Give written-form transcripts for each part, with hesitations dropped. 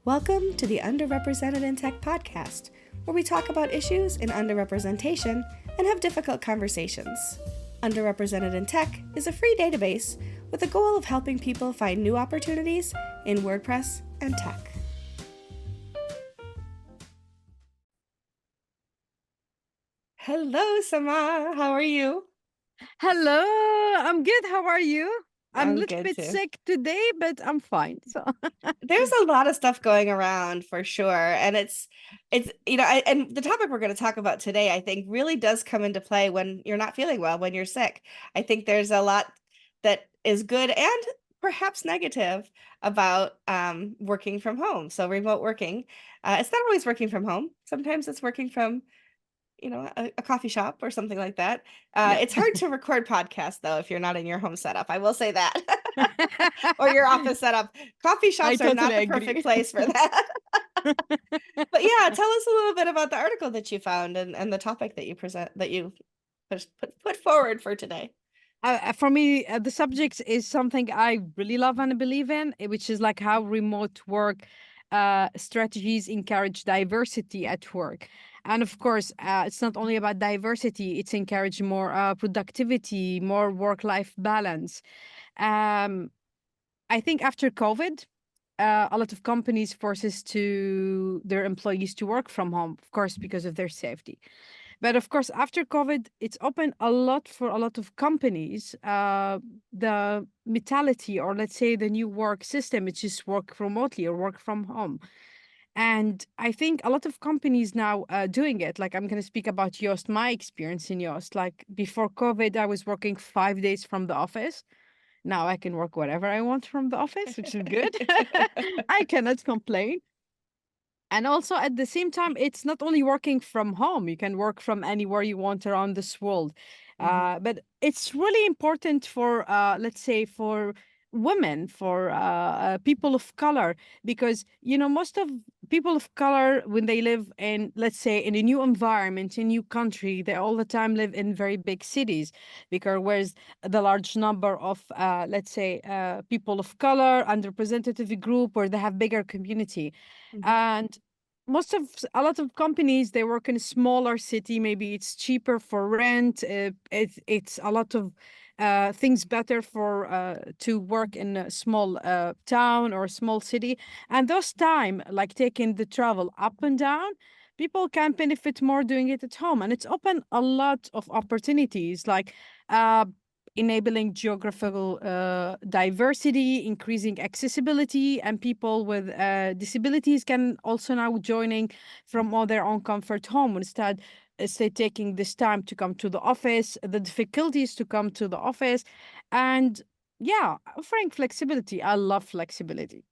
Welcome to the Underrepresented in Tech podcast, where we talk about issues in underrepresentation and have difficult conversations. Underrepresented in Tech is a free database with the goal of helping people find new opportunities in WordPress and tech. Hello, Samah. How are you? Hello, I'm good. How are you? I'm a I'm little good bit too. sick today, but I'm fine. So There's a lot of stuff going around for sure, and it's and the topic we're going to talk about today, I think, really does come into play when you're not feeling well, when you're sick. I think there's a lot that is good and perhaps negative about working from home. So remote working, it's not always working from home. Sometimes it's working from a coffee shop or something like that. yeah. It's hard to record podcasts though if you're not in your home setup. I will say that. Or your office setup. Coffee I shops are totally not the perfect agree. place for that. But yeah, tell us a little bit about the article that you found and the topic that you put forward for today. For me, the subject is something I really love and believe in, which is like how remote work strategies encourage diversity at work. And of course, it's not only about diversity, it's encourage more productivity, more work-life balance. Um, I think after COVID, a lot of companies forces to their employees to work from home, of course, because of their safety. But of course, after COVID, it's opened a lot for a lot of companies. The mentality, or let's say the new work system, is just work remotely or work from home. And I think a lot of companies now doing it. Like I'm going to speak about Yoast, my experience in Yoast. Like before COVID, I was working 5 days from the office. Now I can work wherever I want from the office, which is good. I cannot complain. And also at the same time, it's not only working from home, you can work from anywhere you want around this world. Mhm. But it's really important for, let's say, for women, for people of color, because, you know, most of people of color, when they live in, let's say, in a new environment, in a new country, they all the time live in very big cities, because where's the large number of, let's say, people of color, underrepresented group, where they have bigger community. Mhm. And a lot of companies, they work in a smaller city, maybe it's cheaper for rent, it's a lot of things better for to work in a small town or a small city, and those time like taking the travel up and down, people can benefit more doing it at home, and it's open a lot of opportunities, like uh, enabling geographical diversity, increasing accessibility, and people with disabilities can also now joining from all their own comfort home instead taking this time to come to the office, the difficulties to come to the office, and yeah, offering flexibility. I love flexibility.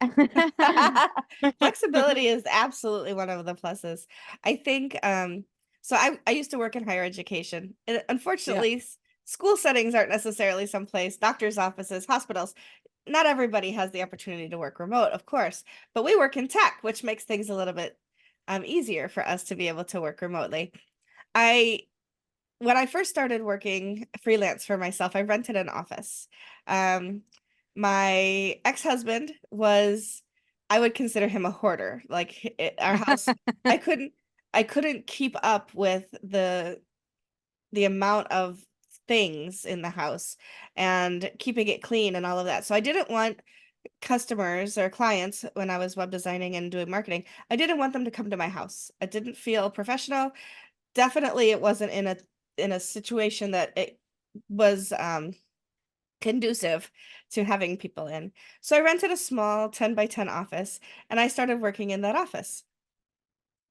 Flexibility is absolutely one of the pluses. I think so I used to work in higher education. And Yeah. unfortunately, school settings aren't necessarily someplace, doctors' offices, hospitals. Not everybody has the opportunity to work remote, of course, but we work in tech, which makes things a little bit easier for us to be able to work remotely. I When I first started working freelance for myself, I rented an office. Um, my ex-husband was, I would consider him a hoarder. Like our house, I couldn't, I couldn't keep up with the amount of things in the house and keeping it clean and all of that. So I didn't want customers or clients when I was web designing and doing marketing. I didn't want them to come to my house. It didn't feel professional. Definitely it wasn't in a situation that it was conducive to having people in. So I rented a small 10 by 10 office and I started working in that office.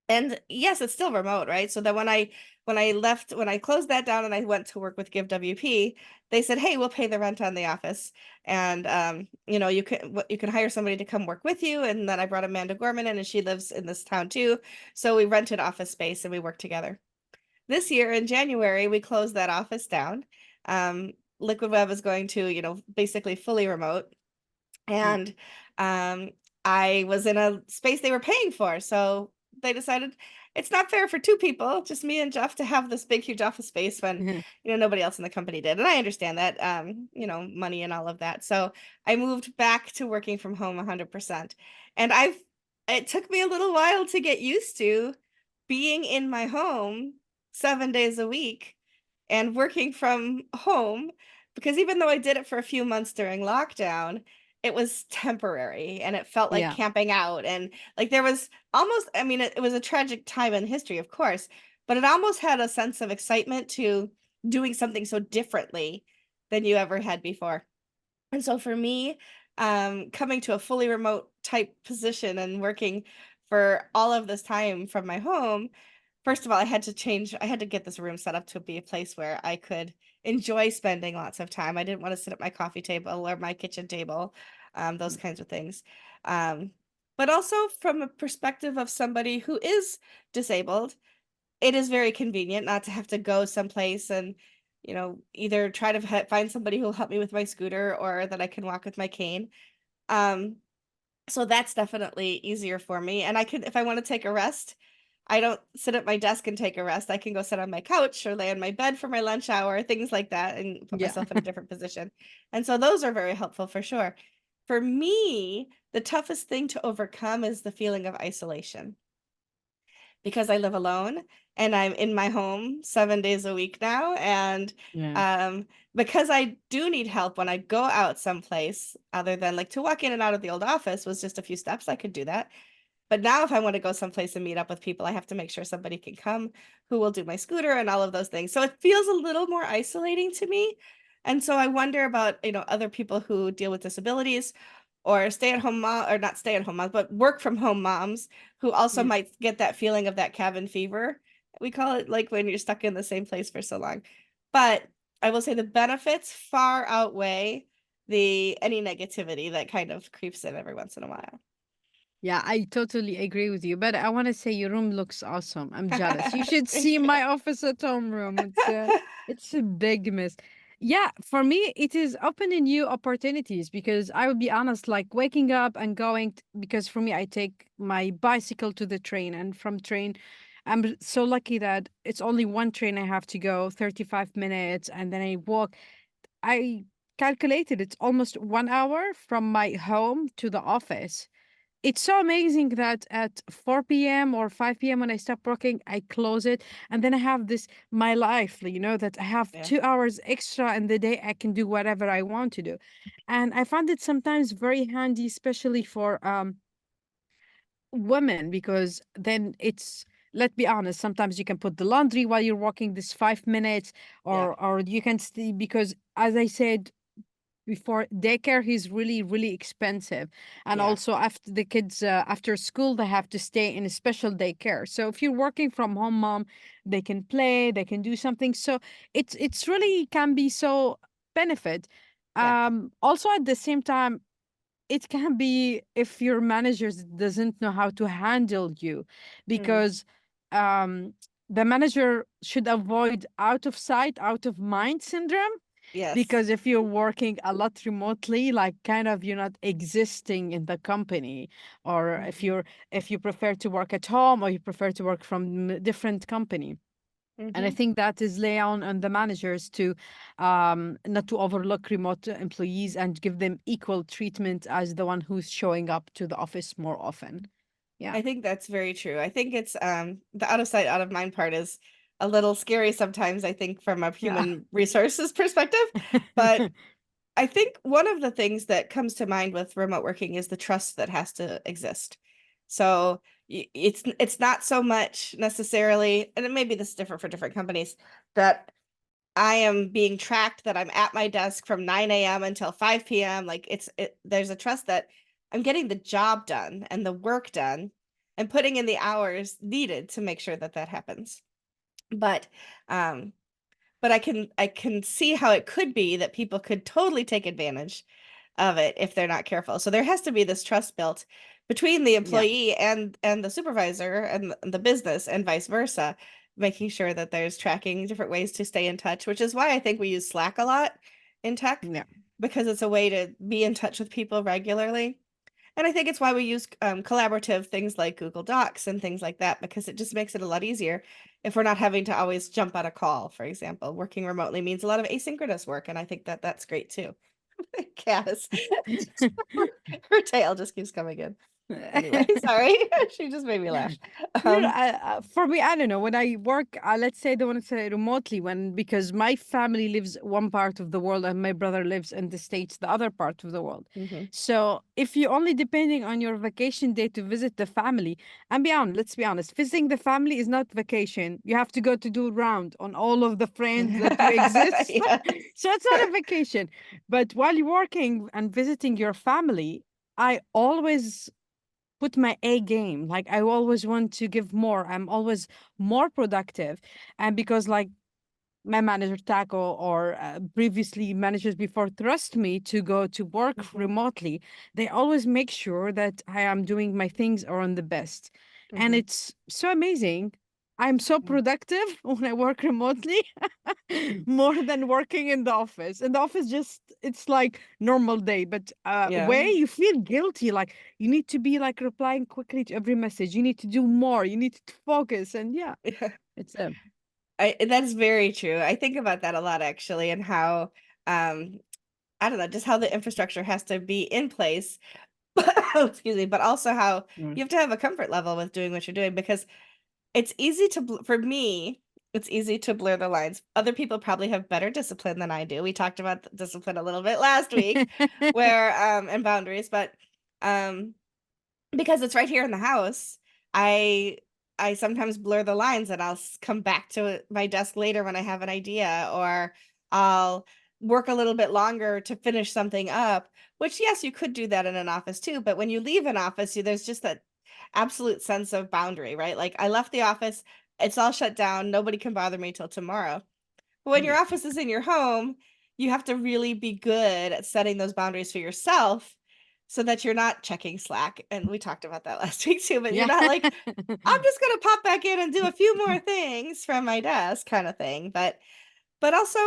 And yes, it's still remote, right? So that when I closed that down and I went to work with Give WP, they said, "Hey, we'll pay the rent on the office, and you can hire somebody to come work with you." And then I brought Amanda Gorman in, and she lives in this town too. So we rented office space and we worked together. This year in January, we closed that office down. Liquid Web is going to, basically fully remote. Yeah. And I was in a space they were paying for. So they decided it's not fair for two people, just me and Jeff, to have this big, huge office space when, nobody else in the company did. And I understand that, money and all of that. So I moved back to working from home 100%. And it took me a little while to get used to being in my home 7 days a week and working from home, because even though I did it for a few months during lockdown, it was temporary and it felt like Yeah. camping out. And like there was almost, I mean, it was a tragic time in history, of course, but it almost had a sense of excitement to doing something so differently than you ever had before. And so for me, coming to a fully remote type position and working for all of this time from my home, first of all, I had to get this room set up to be a place where I could enjoy spending lots of time. I didn't want to sit at my coffee table or my kitchen table, those kinds of things. Um, but also from a perspective of somebody who is disabled, it is very convenient not to have to go someplace and, either try to find somebody who'll help me with my scooter or that I can walk with my cane. Um, so that's definitely easier for me. And I could, if I want to take a rest, I don't sit at my desk and take a rest. I can go sit on my couch or lay on my bed for my lunch hour, things like that, and put Yeah. myself in a different position. And so those are very helpful for sure. For me, the toughest thing to overcome is the feeling of isolation, because I live alone and I'm in my home 7 days a week now. And Yeah. um, because I do need help when I go out someplace, other than like to walk in and out of the old office was just a few steps, I could do that. But now if I want to go someplace and meet up with people, I have to make sure somebody can come who will do my scooter and all of those things. So it feels a little more isolating to me. And so I wonder about, other people who deal with disabilities or stay-at-home mom, or not stay-at-home moms, but work from home moms who also Yeah. might get that feeling of that cabin fever. We call it, like when you're stuck in the same place for so long. But I will say the benefits far outweigh the any negativity that kind of creeps in every once in a while. Yeah, I totally agree with you. But I want to say your room looks awesome. I'm jealous. You should Thank see you. my office at home room. It's a big miss. Yeah, for me it is opening new opportunities because I would be honest, like waking up and going because for me I take my bicycle to the train and from train I'm so lucky that it's only one train I have to go 35 minutes and then I walk. I calculated it's almost 1 hour from my home to the office. It's so amazing that at 4 p.m. or 5 p.m. when I stop working, I close it. And then I have this, my life, that I have Yeah. 2 hours extra in the day. I can do whatever I want to do. And I find it sometimes very handy, especially for women, because then let's be honest, sometimes you can put the laundry while you're walking this 5 minutes, Yeah. or you can stay, because as I said, before daycare is really really expensive, and Yeah. also after the kids after school they have to stay in a special daycare. So if you're working from home mom, they can play, they can do something, so it's really can be so benefit. Yeah. Also at the same time, it can be if your managers doesn't know how to handle you, Mm. because um the manager should avoid out of sight out of mind syndrome, Yes. because if you're working a lot remotely, like kind of you're not existing in the company, or Mhm. if you prefer to work at home or you prefer to work from a different company. And I Mhm. think that is lay on the managers to not to overlook remote employees and give them equal treatment as the one who's showing up to the office more often. Yeah. I think that's very true. I think it's the out of sight, out of mind part is a little scary sometimes, I think, from a Yeah. human resources perspective. But I think one of the things that comes to mind with remote working is the trust that has to exist. So it's not so much necessarily, and maybe this is different for different companies, that I am being tracked, that I'm at my desk from 9 a.m. until 5 p.m. Like there's a trust that I'm getting the job done and the work done and putting in the hours needed to make sure that that happens. But um but I can see how it could be that people could totally take advantage of it if they're not careful. So there has to be this trust built between the Yeah. employee and the supervisor and the business and vice versa, making sure that there's tracking different ways to stay in touch, which is why I think we use Slack a lot in tech, Yeah. because it's a way to be in touch with people regularly. And I think it's why we use collaborative things like Google Docs and things like that, because it just makes it a lot easier if we're not having to always jump on a call, for example. Working remotely means a lot of asynchronous work, and I think that that's great too. Cass, her tail just keeps coming in. Anyway, sorry. She just made me laugh. No, no, Um, for me, I don't know. When I work, let's say I don't want to say remotely, when because my family lives one part of the world and my brother lives in the States, the other part of the world. mhm. So if you're only depending on your vacation day to visit the family, and be honest, let's be honest, visiting the family is not vacation. You have to go to do round on all of the friends that you exist. Yeah. So it's not a vacation. But while you're working and visiting your family, I always put my A game. Like I always want to give more. I'm always more productive. And because like my manager Taco or previously managers before trust me to go to work Mhm, remotely, they always make sure that I am doing my things are on the best. And mhm. it's so amazing. I'm so Yeah. productive when I work remotely more than working in the office. In the office, just it's like normal day, but Yeah. where you feel guilty, like you need to be like replying quickly to every message. You need to do more. You need to focus, and yeah, it's That's very true. I think about that a lot actually, and how um I don't know, just how the infrastructure has to be in place. Excuse me, but also how Mm. you have to have a comfort level with doing what you're doing because it's easy to for me, it's easy to blur the lines. Other people probably have better discipline than I do. We talked about discipline a little bit last week where and boundaries, but um because it's right here in the house, I I sometimes blur the lines and I'll come back to my desk later when I have an idea, or I'll work a little bit longer to finish something up, which yes, you could do that in an office too, but when you leave an office, there's just that absolute sense of boundary, right? Like I left the office, it's all shut down, nobody can bother me till tomorrow. But when your Yeah. office is in your home, you have to really be good at setting those boundaries for yourself so that you're not checking Slack. And we talked about that last week too, but you're Yeah. not like, I'm just gonna pop back in and do a few more things from my desk kind of thing. But also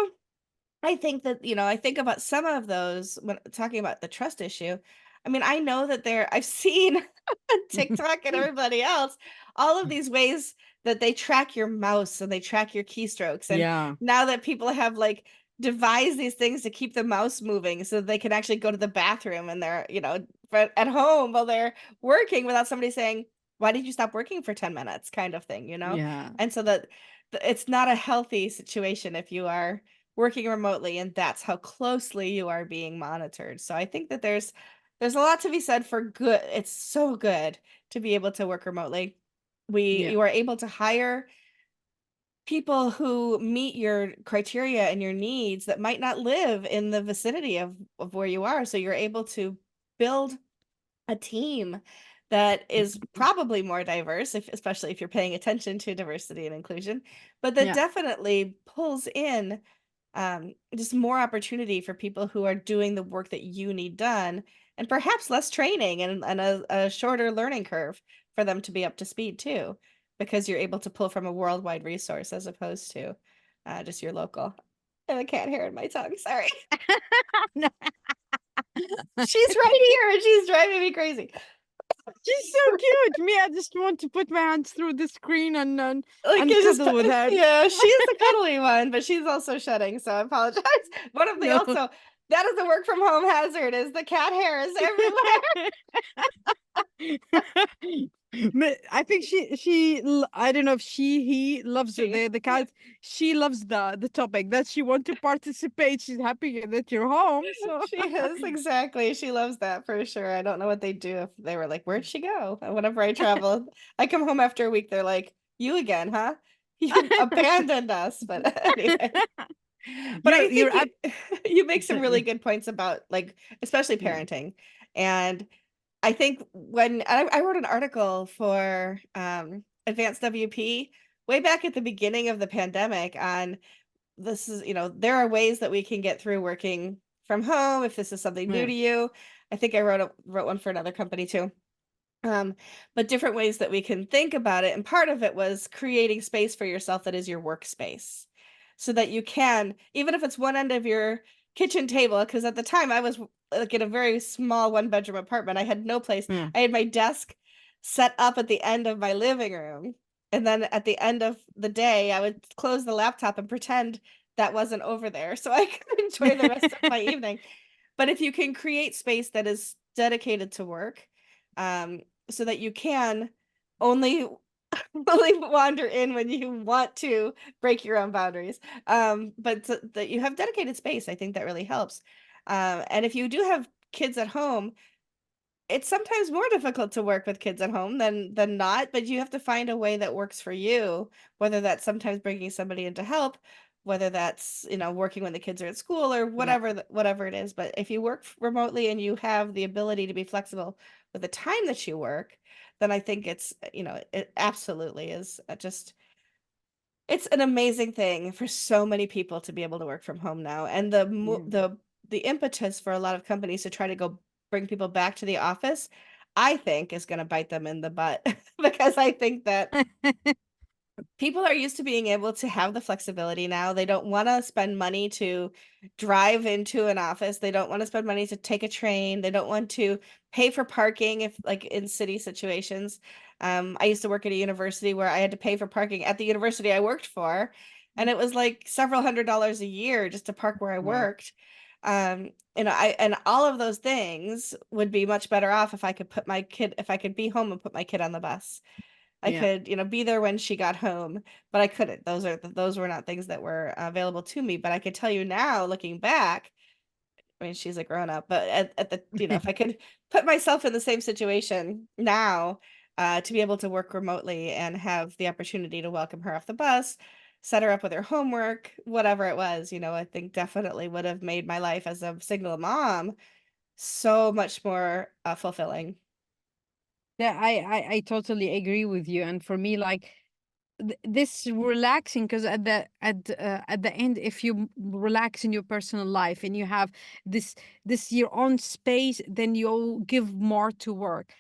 I think that, I think about some of those when talking about the trust issue. I mean, I know that I've seen on TikTok and everybody else, all of these ways that they track your mouse and they track your keystrokes. And Yeah. now that people have like devised these things to keep the mouse moving so that they can actually go to the bathroom and they're, but at home while they're working without somebody saying, why did you stop working for 10 minutes kind of thing. Yeah. And so that it's not a healthy situation if you are working remotely and that's how closely you are being monitored. So I think that there's a lot to be said for good. It's so good to be able to work remotely. Yeah. You are able to hire people who meet your criteria and your needs that might not live in the vicinity of where you are. So you're able to build a team that is probably more diverse, especially if you're paying attention to diversity and inclusion, but that Yeah. definitely pulls in just more opportunity for people who are doing the work that you need done, and perhaps less training and a shorter learning curve for them to be up to speed too, because you're able to pull from a worldwide resource as opposed to just your local. And I can't hear in my tongue. Sorry. No. She's right here and she's driving me crazy. She's so cute. Me, I just want to put my hands through the screen Like and it's cuddle just with her. yeah, she's the cuddly one, but she's also shedding, so I apologize. One of the No. also that is the work from home hazard is the cat hair is everywhere. I think I don't know if he loves She the yeah. cat. She loves the topic that she want to participate. She's happy that you're home. So She is exactly. She loves that for sure. I don't know what they'd do if they were like, "Where'd she go?" And whenever I travel, I come home after a week, they're like, "You again, huh? You abandoned us." But anyway, but I you're think up. you make some Yeah. really good points about like especially Yeah. parenting. And I think when I wrote an article for Advanced WP way back at the beginning of the pandemic on this is, there are ways that we can get through working from home if this is something new Yeah. to you. I think I wrote one for another company too. Um, but different ways that we can think about it. And part of it was creating space for yourself that is your workspace so that you can, even if it's one end of your kitchen table, because at the time I was like in a very small one bedroom apartment. I had no place. Yeah. I had my desk set up at the end of my living room. And then at the end of the day, I would close the laptop and pretend that wasn't over there so I could enjoy the rest of my evening. But if you can create space that is dedicated to work, so that you can only only wander in when you want to break your own boundaries. But that you have dedicated space, I think that really helps. And if you do have kids at home, it's sometimes more difficult to work with kids at home than not, but you have to find a way that works for you, whether that's sometimes bringing somebody in to help, whether that's, working when the kids are at school or Yeah. whatever it is. But if you work remotely and you have the ability to be flexible with the time that you work, then I think it absolutely is just it's an amazing thing for so many people to be able to work from home now. And Yeah. the impetus for a lot of companies to try to go bring people back to the office, I think is going to bite them in the butt because I think that people are used to being able to have the flexibility now. They don't want to spend money to drive into an office. They don't want to spend money to take a train. They don't want to pay for parking if like in city situations. I used to work at a university where I had to pay for parking at the university I worked for, and it was like several $100s a year just to park where I Wow. worked. And all of those things would be much better off if I could be home and put my kid on the bus. I Yeah. could, be there when she got home, but I couldn't. Those were not things that were available to me. But I could tell you now, looking back, I mean, she's a grown up, but at the, if I could put myself in the same situation now, to be able to work remotely and have the opportunity to welcome her off the bus, set her up with her homework, whatever it was, I think definitely would have made my life as a single mom so much more fulfilling. Yeah, I totally agree with you. And for me, like this relaxing, because at the end, if you relax in your personal life and you have this your own space, then you'll give more to work.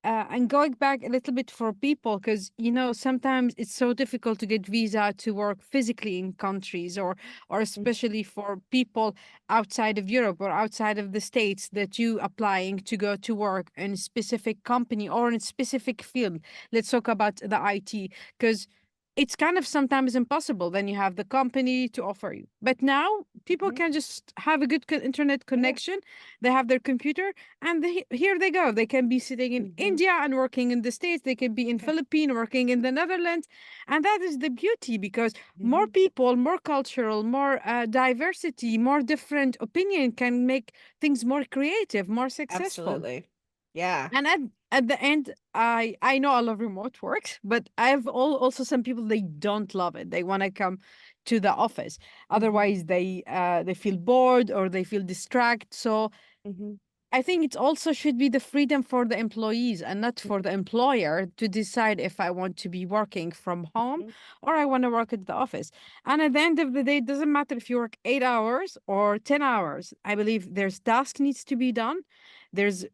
And going back a little bit for people, because sometimes it's so difficult to get visa to work physically in countries, or especially for people outside of Europe or outside of the States, that you applying to go to work in a specific company or in a specific field. Let's talk about the IT, because it's kind of sometimes impossible. Then you have the company to offer you. But now people Mhm. can just have a good internet Yeah. connection. They have their computer, and here they go. They can be sitting in Mhm. India and working in the States. They can be in Philippines working in the Netherlands. And that is the beauty, because more Mhm. people, more cultural, more diversity, more different opinion can make things more creative, more successful. Absolutely. Yeah. And at the end, I know I love remote work, but I have also some people, they don't love it. They want to come to the office. Mhm. Otherwise, they feel bored or they feel distracted. So Mhm. I think it also should be the freedom for the employees and not for the employer to decide if I want to be working from home Mhm. or I want to work at the office. And at the end of the day, it doesn't matter if you work 8 hours or 10 hours. I believe there's task needs to be done. There's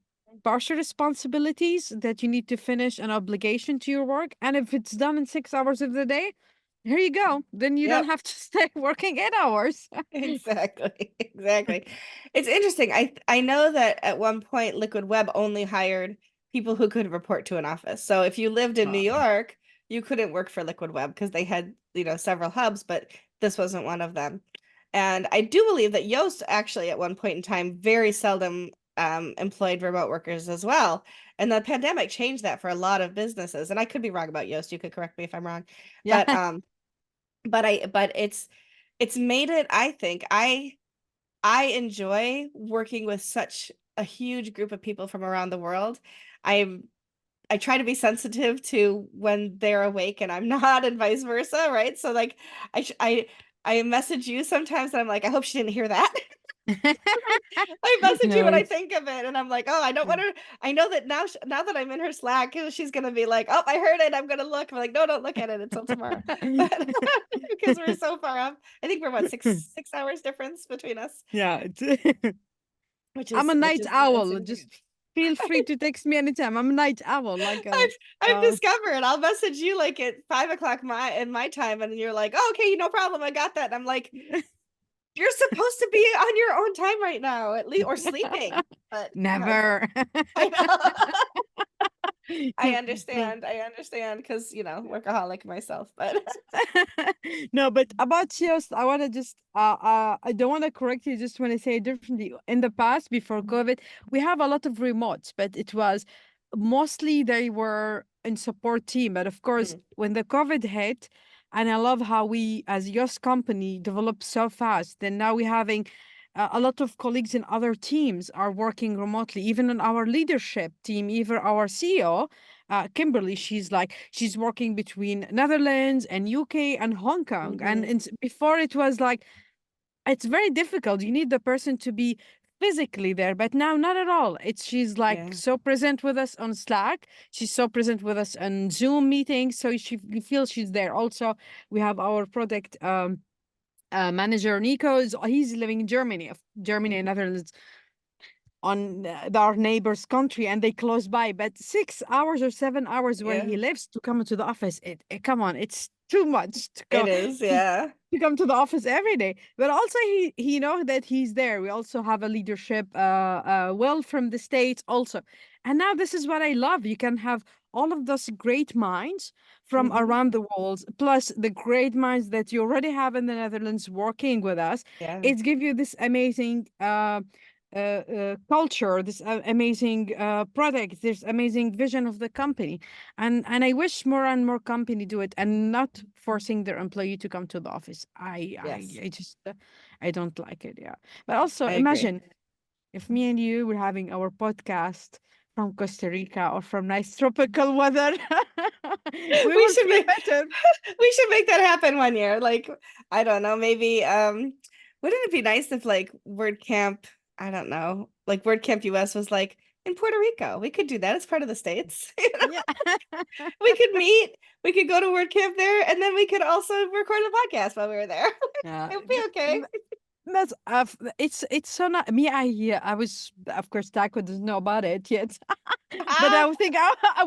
partial responsibilities that you need to finish, an obligation to your work. And if it's done in 6 hours of the day, here you go. Then you don't Yep. have to stay working 8 hours. Exactly. Exactly. It's interesting. I know that at one point Liquid Web only hired people who could report to an office. So if you lived in New Wow. York, you couldn't work for Liquid Web because they had, several hubs, but this wasn't one of them. And I do believe that Yoast actually at one point in time very seldom employed remote workers as well. And the pandemic changed that for a lot of businesses. And I could be wrong about Yoast. You could correct me if I'm wrong. Yeah. But but it's made it, I think, I enjoy working with such a huge group of people from around the world. I I try to be sensitive to when they're awake and I'm not, and vice versa, right? So like I sh- I message you sometimes and I'm like, I hope she didn't hear that. I message you No, when I it's think of it, and I'm like, oh, I don't yeah. want her. I know that now that I'm in her Slack, she's gonna be like, oh, I heard it. I'm gonna look. I'm like, no, don't look at it until tomorrow, but because we're so far off. I think we're what six hours difference between us, Yeah, which I'm a which night is owl. insignificant. Just feel free to text me anytime. I'm a night owl. Like I've I've uh discovered I'll message you like at 5 o'clock my time, and you're like, oh, okay, no problem, I got that. And I'm like, you're supposed to be on your own time right now, at least, or sleeping. But never. I know. No. I understand because, workaholic myself, but No, but about Cheers, I want to just I don't want to correct you, just want to say it differently. In the past, before COVID, we have a lot of remotes, but it was mostly they were in support team, but of course Mm, when the COVID hit, and I love how we as US company developed so fast, then now we're having a lot of colleagues in other teams are working remotely, even in our leadership team, even our CEO, Kimberly, she's working between Netherlands and UK and Hong Kong. And mhm. before it was like it's very difficult. You need the person to be physically there, but now not at all. It's she's like Yeah. so present with us on Slack. She's so present with us on Zoom meetings. So you feel she's there. Also, we have our product manager Nico. He's living in Germany and Mhm. Netherlands on our neighbor's country, and they close by. But 6 hours or 7 hours where Yeah. he lives to come to the office, come on, it's too much to It go is. to, Yeah. to come to the office every day. But also he know that he's there. We also have a leadership well from the States also. And now this is what I love. You can have all of those great minds from Hmm. around the world, plus the great minds that you already have in the Netherlands working with us. Yeah. It gives you this amazing culture, this amazing product, this amazing vision of the company, and I wish more and more company do it and not forcing their employee to come to the office. Yes. I just I don't like it. Yeah, but also I agree. imagine if me and you were having our podcast from Costa Rica or from nice tropical weather, we We will should feel make better. we should make that happen one year. Like, I don't know, maybe wouldn't it be nice if like WordCamp, I don't know, like WordCamp US was like in Puerto Rico. We could do that as part of the States. Yeah. We could meet, we could go to WordCamp there, and then we could also record a podcast while we were there. Yeah, It would be okay. that's it's so not me. I was of course Taco doesn't know about it yet, but I would think I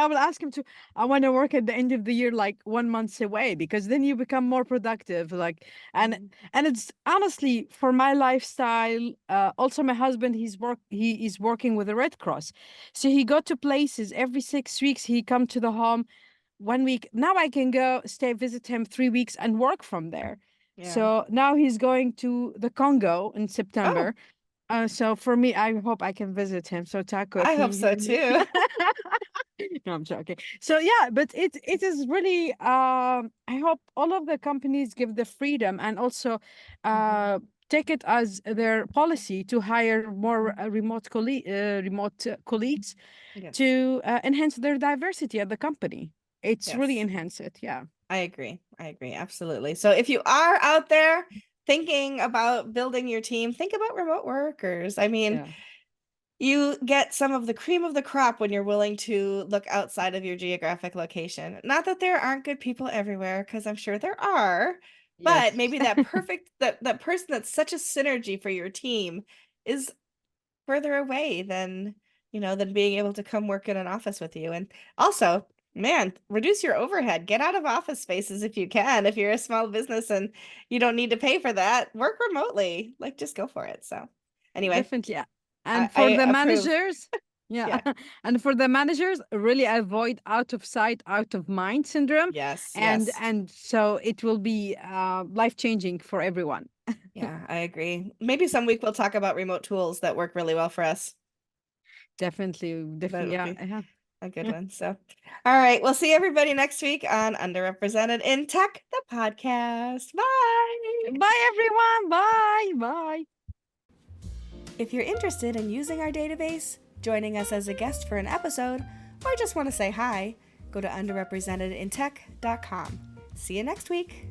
will ask him to. I want to work at the end of the year, like 1 month away, because then you become more productive. Like and Mhm. and it's honestly for my lifestyle. Also, my husband he is working with the Red Cross, so he go to places every 6 weeks. He come to the home 1 week. Now I can go stay visit him 3 weeks and work from there. Yeah. So now he's going to the Congo in Oh, September. So for me, I hope I can visit him. So Taco, if I hope he so hear me. too. No, I'm joking. So yeah, but it is really I hope all of the companies give the freedom and also Mhm. take it as their policy to hire more remote colleagues Yes. to enhance their diversity at the company. It's really Yes. enhance it. Yeah. I agree. I agree. Absolutely. So if you are out there thinking about building your team, think about remote workers. I mean, Yeah. you get some of the cream of the crop when you're willing to look outside of your geographic location. Not that there aren't good people everywhere, because I'm sure there are, but Yes. maybe that perfect that person that's such a synergy for your team is further away than, than being able to come work in an office with you. And also, man, reduce your overhead. Get out of office spaces if you can. If you're a small business and you don't need to pay for that, work remotely. Like, just go for it. So, anyway, Definitely. Yeah. I, And I for the approve. managers, yeah. Yeah. And for the managers, really avoid out of sight, out of mind syndrome. Yes, And yes. and so it will be life changing for everyone. Yeah, I agree. Maybe some week we'll talk about remote tools that work really well for us. Definitely, That definitely. would Yeah. be a good one. So, all right, we'll see everybody next week on Underrepresented in Tech, the podcast. Bye. Bye everyone. Bye. Bye. If you're interested in using our database, joining us as a guest for an episode, or just want to say hi, go to underrepresentedintech.com. See you next week.